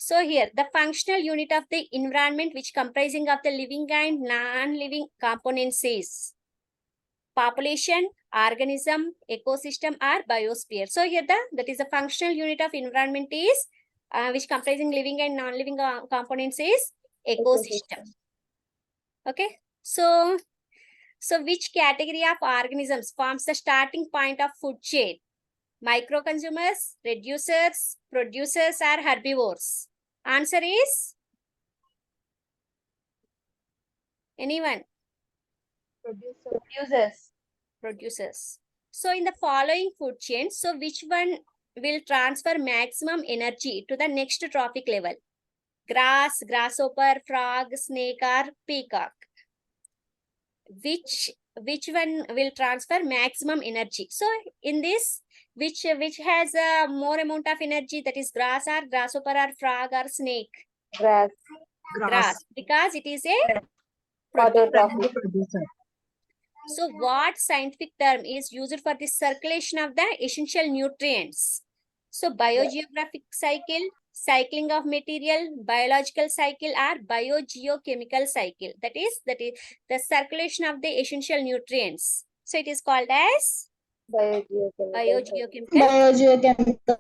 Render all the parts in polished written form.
So here, the functional unit of the environment which comprising of the living and non-living components is population, organism, ecosystem, or biosphere. So here that is the functional unit of environment is which comprising living and non-living components is ecosystem. Okay. So which category of organisms forms the starting point of food chain? Micro-consumers, reducers, producers, or herbivores? Answer is? Anyone? Producers. So in the following food chain, so which one will transfer maximum energy to the next trophic level? Grass, grasshopper, frog, snake, or peacock? Which one will transfer maximum energy? So in this, which has a more amount of energy, that is grass or grasshopper or frog or snake? Grass, because it is a producer. So what scientific term is used for the circulation of the essential nutrients? So biogeographic cycle, cycling of material, biological cycle, or biogeochemical cycle. That is the circulation of the essential nutrients. So it is called as biogeochemical.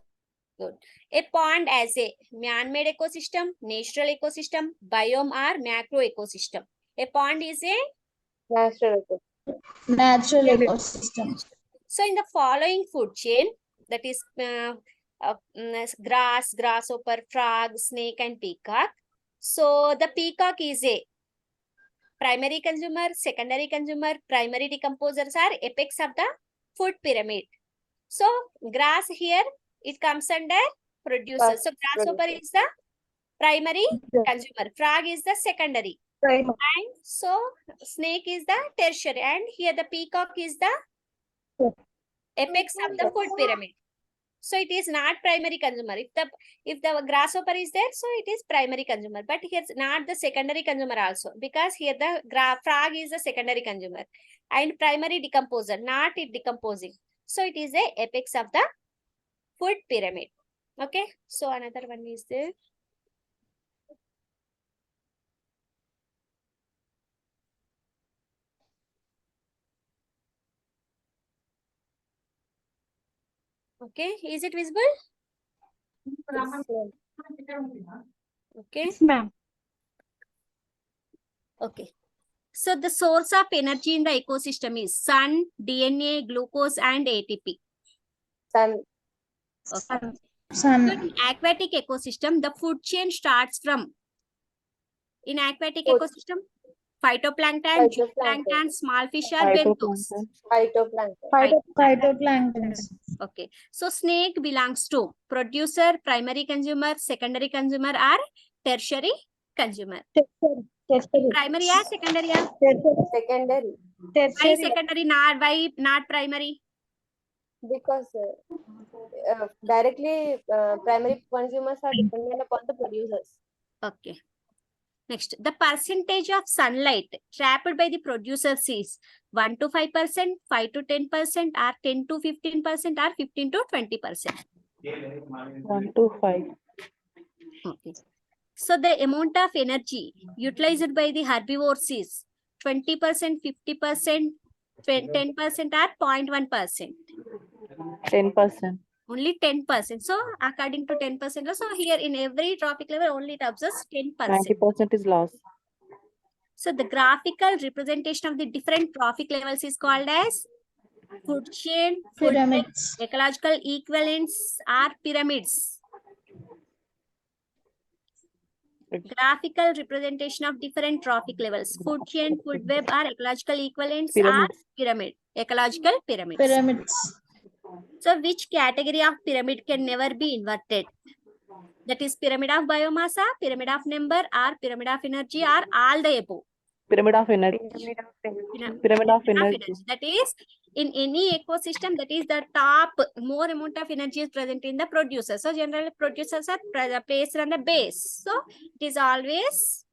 Good. A pond as a man-made ecosystem, natural ecosystem, biome, or macro ecosystem. A pond is a natural ecosystem. So in the following food chain, that is grass, grasshopper, frog, snake, and peacock. So the peacock is a primary consumer, secondary consumer, primary decomposers are apex of the food pyramid. So grass here, it comes under producer. So grasshopper is the primary consumer, frog is the secondary, and so snake is the tertiary, and here the peacock is the apex of the food pyramid. So it is not primary consumer. If the grasshopper is there, so it is primary consumer. But here it's not the secondary consumer also, because here the frog is the secondary consumer and primary decomposer, not it decomposing. So it is the apex of the food pyramid. Okay. So another one is there. Okay, is it visible? Okay. Yes, ma'am. Okay. So the source of energy in the ecosystem is sun, DNA, glucose, and ATP. Sun. Okay. Sun. So in aquatic ecosystem, the food chain starts from, in aquatic ecosystem, phytoplankton, zooplankton, small fish, or benthos. Phytoplankton. Okay. So snake belongs to producer, primary consumer, secondary consumer, or tertiary consumer. Primary or secondary? Secondary. Why secondary? Why not primary? Because directly primary consumers are dependent upon the producers. Okay. Next, the percentage of sunlight trapped by the producers is 1 to 5%, 5 to 10%, or 10 to 15%, or 15 to 20%. 1 to 5. Okay. So the amount of energy utilized by the herbivores is 20%, 50%, 10%, or 0.1%. 10%. Only 10%. So according to 10%, so here in every trophic level only it observes 10%. 90% is loss. So the graphical representation of the different trophic levels is called as food chain, food Pyramids. web, ecological equivalents, are pyramids. Graphical representation of different trophic levels. Food chain, food web, or ecological equivalents are pyramid. Ecological pyramids. Pyramids. So which category of pyramid can never be inverted? That is pyramid of biomassa, pyramid of number, or pyramid of energy, or all the above. Pyramid of energy. Pyramid of energy. That is, in any ecosystem, that is the top, more amount of energy is present in the producer. So generally producers are placed on the base. So it is always,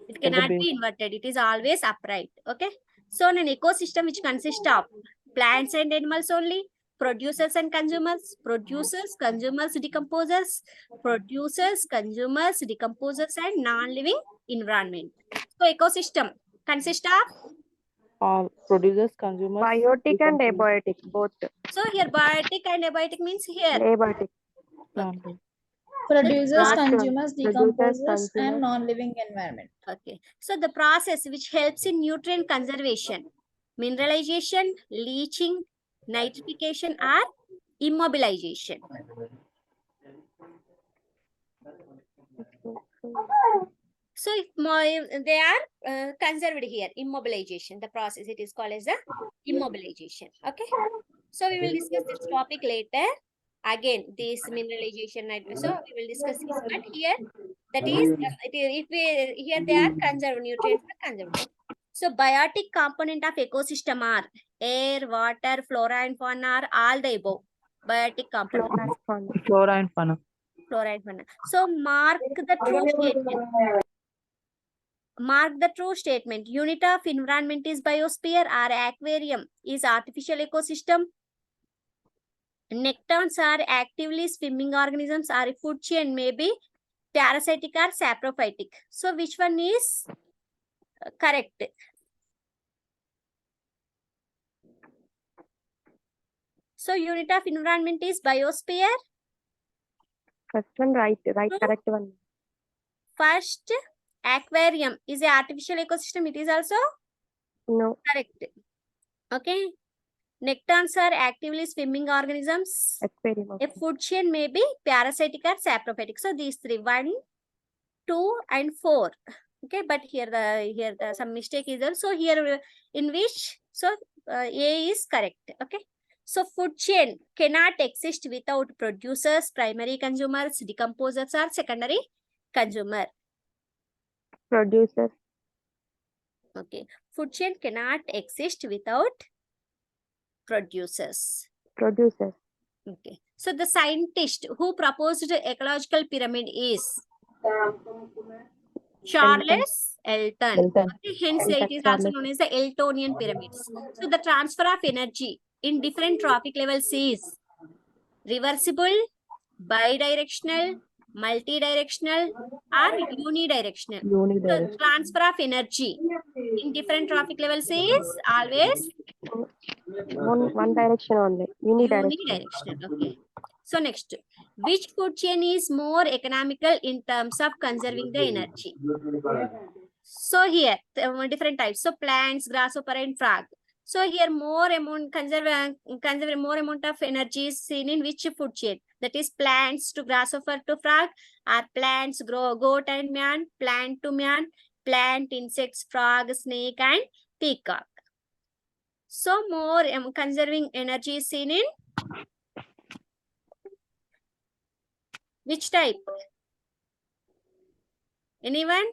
it cannot be inverted. It is always upright. Okay. So in an ecosystem which consists of plants and animals only, producers and consumers, producers, consumers, decomposers, producers, consumers, decomposers, and non-living environment. So ecosystem consists of, All producers, consumers. Biotic and decomposers. abiotic, both. so here biotic and abiotic means here. Abiotic. Non-living. Producers, Not consumers, producers, decomposers, and consumers. non-living environment. Okay. So the process which helps in nutrient conservation, mineralization, leaching, nitrification, or immobilization. So if they are conserved here, immobilization, the process, it is called as the immobilization. Okay. So we will discuss this topic later. Again, this mineralization, so we will discuss this, but here, that is, if we, here they are conserved, nutrients are conserved. So biotic component of ecosystem are air, water, flora and fauna are all the above. Biotic component. Flora and fauna. Flora and fauna. So mark the true statement. Mark the true statement. Unit of environment is biosphere or aquarium is artificial ecosystem. Nectons are actively swimming organisms or food chain may be parasitic or saprophytic. So which one is correct? So unit of environment is biosphere. First one, right, True. correct one. First, aquarium is an artificial ecosystem. It is also No, correct. Okay. Nectons are actively swimming organisms. aquarium. A food chain may be parasitic or saprophytic. So these three, 1, 2, and 4. Okay, but here the some mistake is there. So here in which, so A is correct. Okay. So food chain cannot exist without producers, primary consumers, decomposers, or secondary consumer. Producers. Okay. Food chain cannot exist without producers. Producers. Okay. So the scientist who proposed the ecological pyramid is Charles Elton. Elton. Okay, hence Elton, it is also Charles. known as the Eltonian pyramids. So the transfer of energy in different trophic levels is reversible, bidirectional, multidirectional, or unidirectional. So Unidirectional. transfer of energy in different trophic levels is always One direction only. Unidirectional. unidirectional. Okay. So next, which food chain is more economical in terms of conserving the energy? So here, different types. So plants, grasshopper, and frog. So here more amount conserve more amount of energy is seen in which food chain? That is plants to grasshopper to frog, or plants grow goat and man, plant to man, plant, insects, frog, snake, and peacock. So more conserving energy is seen in which type? Anyone?